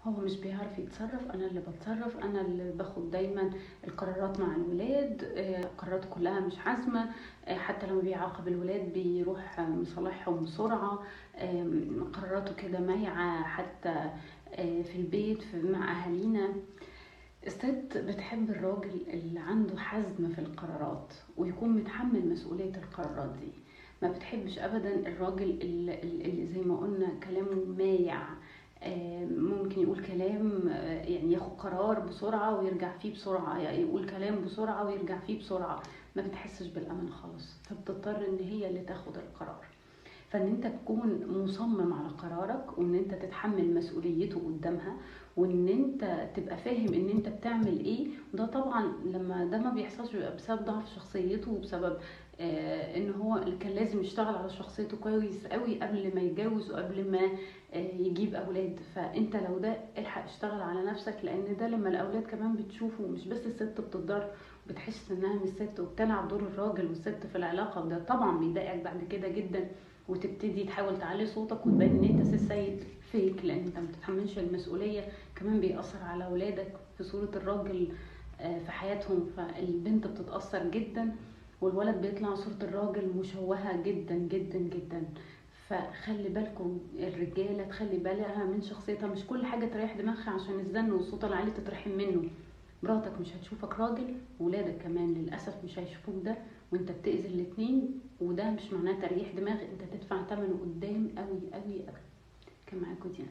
هو مش بيعرف يتصرف، انا اللي بتصرف، انا اللي باخد دايما القرارات مع الولاد، قراراته كلها مش حازمه. حتى لما بيعاقب الولاد بيروح مصالحهم بسرعه. قراراته كده مايعه حتى في البيت مع اهالينا. الست بتحب الراجل اللي عنده حزم في القرارات ويكون متحمل مسؤولية القرارات دي. ما بتحبش ابدا الراجل اللي زي ما قلنا كلامه مايع. ممكن يقول كلام، يعني ياخد قرار بسرعة ويرجع فيه بسرعة، يعني يقول كلام بسرعة ويرجع فيه بسرعة. ما بتحسش بالأمان خالص، فبتضطر ان هي اللي تاخد القرار. فان انت تكون مصمم على قرارك، وان انت تتحمل مسؤوليته قدامها، وان انت تبقى فاهم ان انت بتعمل ايه. وده طبعا لما ده ما بيحصلش بيبقى بسبب ضعف شخصيته، وبسبب ان هو اللي كان لازم يشتغل على شخصيته كويس قوي قبل ما يتجوز وقبل ما يجيب اولاد. فانت لو ده الحق اشتغل على نفسك، لان ده لما الاولاد كمان بتشوفه، مش بس الست بتتضر بتحس انها مش ست وبتلعب دور الراجل والست في العلاقه، وده طبعا بيضايقك بعد كده جدا. وتبتدي تحاول تعلي صوتك وتبين ان انت سيد فيك، لان انت متتحملش المسؤوليه. كمان بيأثر على اولادك في صوره الراجل في حياتهم، فالبنت بتتأثر جدا، والولد بيطلع صورة الراجل مشوهة جدا جدا جدا. فخلي بالكم الرجالة تخلي بالها من شخصيتها، مش كل حاجة تريح دماغها عشان الزن والصوت العالي تترحم منه. مراتك مش هتشوفك راجل، ولادك كمان للأسف مش هيشوفوك ده، وانت بتأذي الاتنين. وده مش معناه تريح دماغ، انت تدفع ثمنه قدام قوي قوي قوي. كان معاكم دينا.